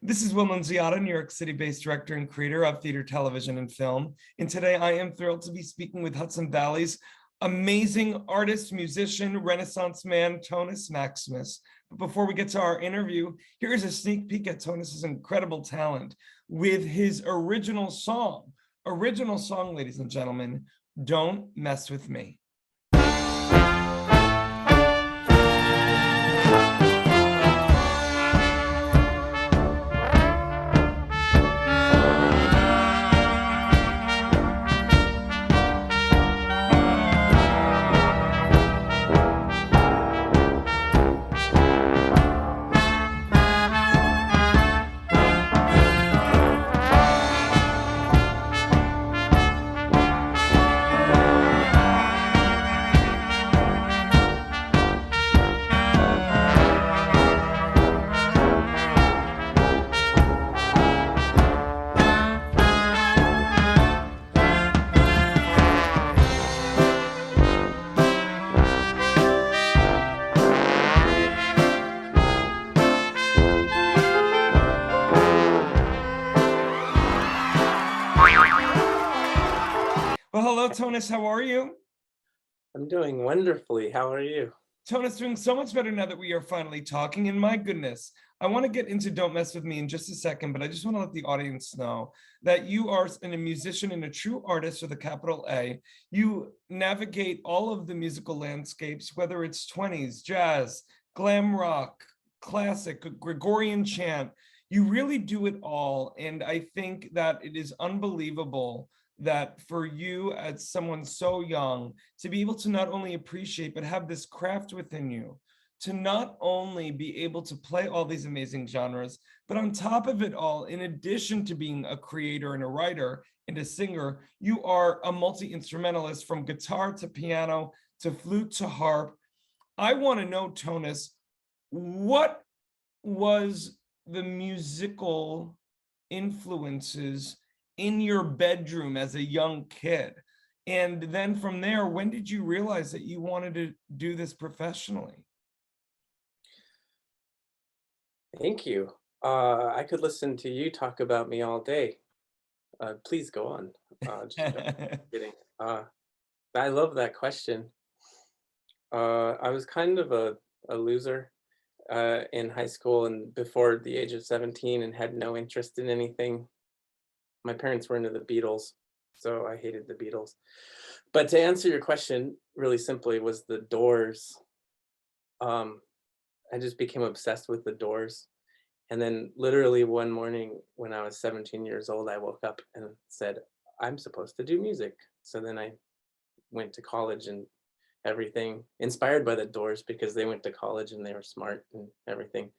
This is Will Nunziata, New York City-based director and creator of theater, television, and film. And today I am thrilled to be speaking with Hudson Valley's amazing artist, musician, Renaissance man, TONUS Maximus. But before we get to our interview, here is a sneak peek at TONUS's incredible talent with his original song, ladies and gentlemen, Don't Mess With Me. Well, hello, TONUS. How are you? I'm doing wonderfully. How are you? TONUS, doing so much better now that we are finally talking. And my goodness, I want to get into Don't Mess With Me in just a second, but I just want to let the audience know that you are a musician and a true artist with a capital A. You navigate all of the musical landscapes, whether it's 20s, jazz, glam rock, classic, Gregorian chant. You really do it all. And I think that it is unbelievable that for you as someone so young to be able to not only appreciate but have this craft within you, to not only be able to play all these amazing genres, but on top of it all, in addition to being a creator and a writer and a singer, you are a multi-instrumentalist from guitar to piano to flute to harp. I want to know, TONUS, what was the musical influences in your bedroom as a young kid? And then from there, when did you realize that you wanted to do this professionally? Thank you. I could listen to you talk about me all day. Please go on. Just kidding. I love that question. I was kind of a loser in high school and before the age of 17 and had no interest in anything. My parents were into the Beatles, so I hated the Beatles. But to answer your question really simply was the Doors. I just became obsessed with the Doors. And then literally one morning when I was 17 years old, I woke up and said, I'm supposed to do music. So then I went to college and everything, inspired by the Doors because they went to college and they were smart and everything.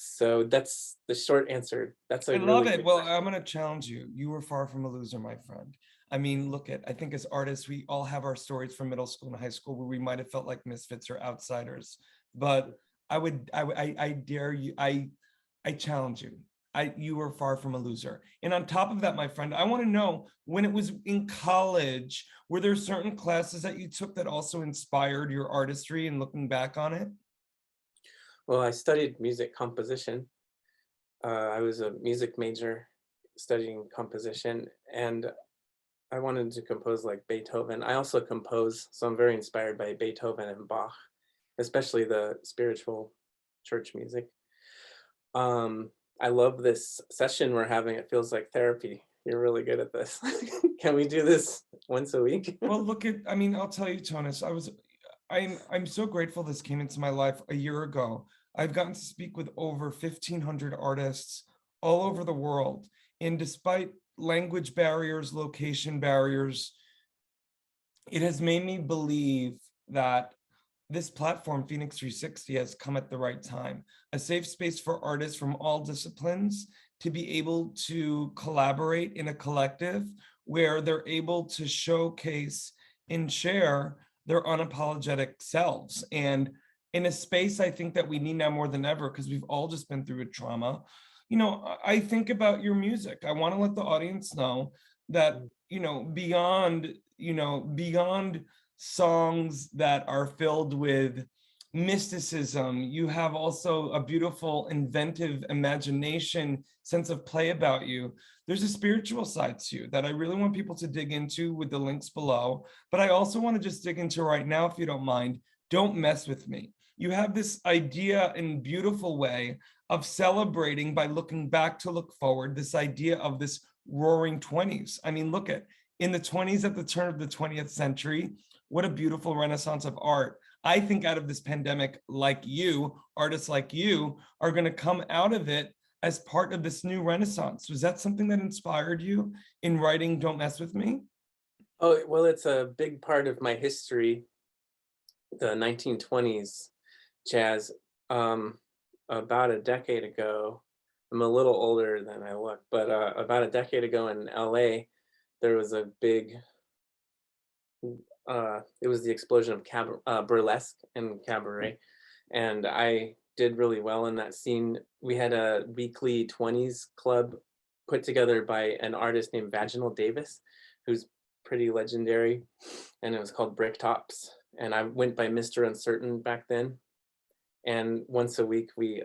So that's the short answer. That's I love it. Well, I'm going to challenge you. You were far from a loser, my friend. I mean, I think as artists, we all have our stories from middle school and high school where we might have felt like misfits or outsiders. But I dare you, I challenge you. You were far from a loser. And on top of that, my friend, I want to know, when it was in college, were there certain classes that you took that also inspired your artistry and looking back on it? Well, I studied music composition. I was a music major studying composition, and I wanted to compose like Beethoven. I also compose, so I'm very inspired by Beethoven and Bach, especially the spiritual church music. I love this session we're having. It feels like therapy. You're really good at this. Can we do this once a week? Well, I'll tell you, TONUS, I'm so grateful this came into my life a year ago. I've gotten to speak with over 1,500 artists all over the world. And despite language barriers, location barriers, it has made me believe that this platform, FENIX360, has come at the right time. A safe space for artists from all disciplines to be able to collaborate in a collective where they're able to showcase and share their unapologetic selves. And in a space I think that we need now more than ever, because we've all just been through a trauma. I think about your music. I want to let the audience know that, beyond songs that are filled with mysticism. You have also a beautiful, inventive imagination, sense of play about you. There's a spiritual side to you that I really want people to dig into with the links below. But I also want to just dig into right now, if you don't mind. Don't mess with me. You have this idea in beautiful way of celebrating by looking back to look forward, this idea of this roaring 20s. I mean, look at in the 20s, at the turn of the 20th century, what a beautiful renaissance of art. I think out of this pandemic, like you, artists like you are going to come out of it as part of this new renaissance. Was that something that inspired you in writing Don't Mess With Me? Oh, well, it's a big part of my history, the 1920s jazz. About a decade ago, I'm a little older than I look, but about a decade ago in LA, there was a big, it was the explosion of burlesque and cabaret. And I did really well in that scene. We had a weekly 20s club put together by an artist named Vaginal Davis, who's pretty legendary, and it was called Brick Tops. And I went by Mr. Uncertain back then. And once a week we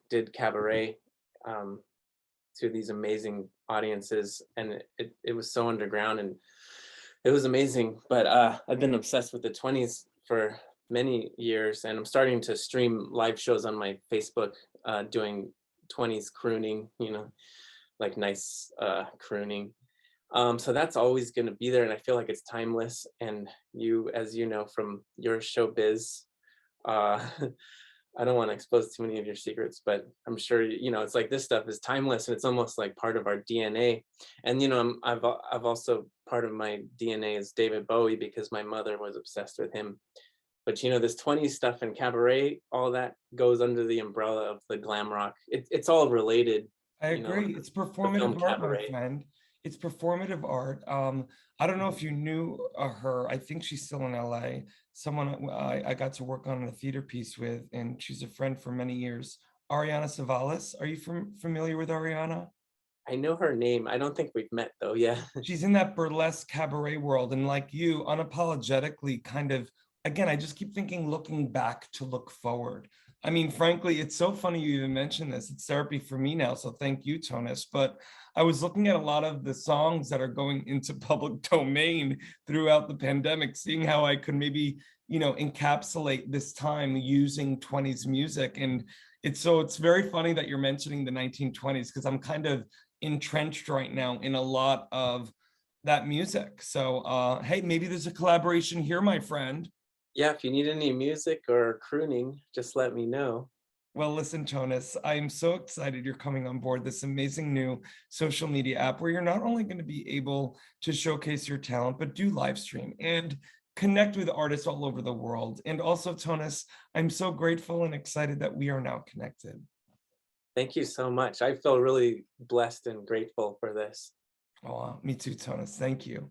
did cabaret to these amazing audiences, and it was so underground and it was amazing. But I've been obsessed with the 20s for many years, and I'm starting to stream live shows on my Facebook doing 20s crooning, like nice crooning. So that's always going to be there, and I feel like it's timeless. And you, as you know from your showbiz, I don't want to expose too many of your secrets, but I'm sure it's like this stuff is timeless, and it's almost like part of our DNA. And I've also, part of my DNA is David Bowie, because my mother was obsessed with him. But this 20s stuff and cabaret, all that goes under the umbrella of the glam rock. It's all related. I agree. It's The film performative art, my Cabaret. friend. It's performative art. I don't know if you knew her. I think she's still in LA. Someone I got to work on a theater piece with, and she's a friend for many years. Ariana Savalas. Are you familiar with Ariana? I know her name. I don't think we've met though. Yeah. She's in that burlesque cabaret world, and like you, unapologetically kind of, again, I just keep thinking looking back to look forward. I mean, frankly, it's so funny you even mentioned this. It's therapy for me now, so thank you, Tonus. But I was looking at a lot of the songs that are going into public domain throughout the pandemic, seeing how I could maybe, encapsulate this time using 20s music. And it's very funny that you're mentioning the 1920s, because I'm kind of entrenched right now in a lot of that music. So hey, maybe there's a collaboration here, my friend. Yeah, if you need any music or crooning, just let me know. Well, listen, Jonas, I'm so excited you're coming on board this amazing new social media app where you're not only going to be able to showcase your talent, but do live stream and connect with artists all over the world. And also, Jonas, I'm so grateful and excited that we are now connected. Thank you so much. I feel really blessed and grateful for this. Oh, me too, Jonas. Thank you.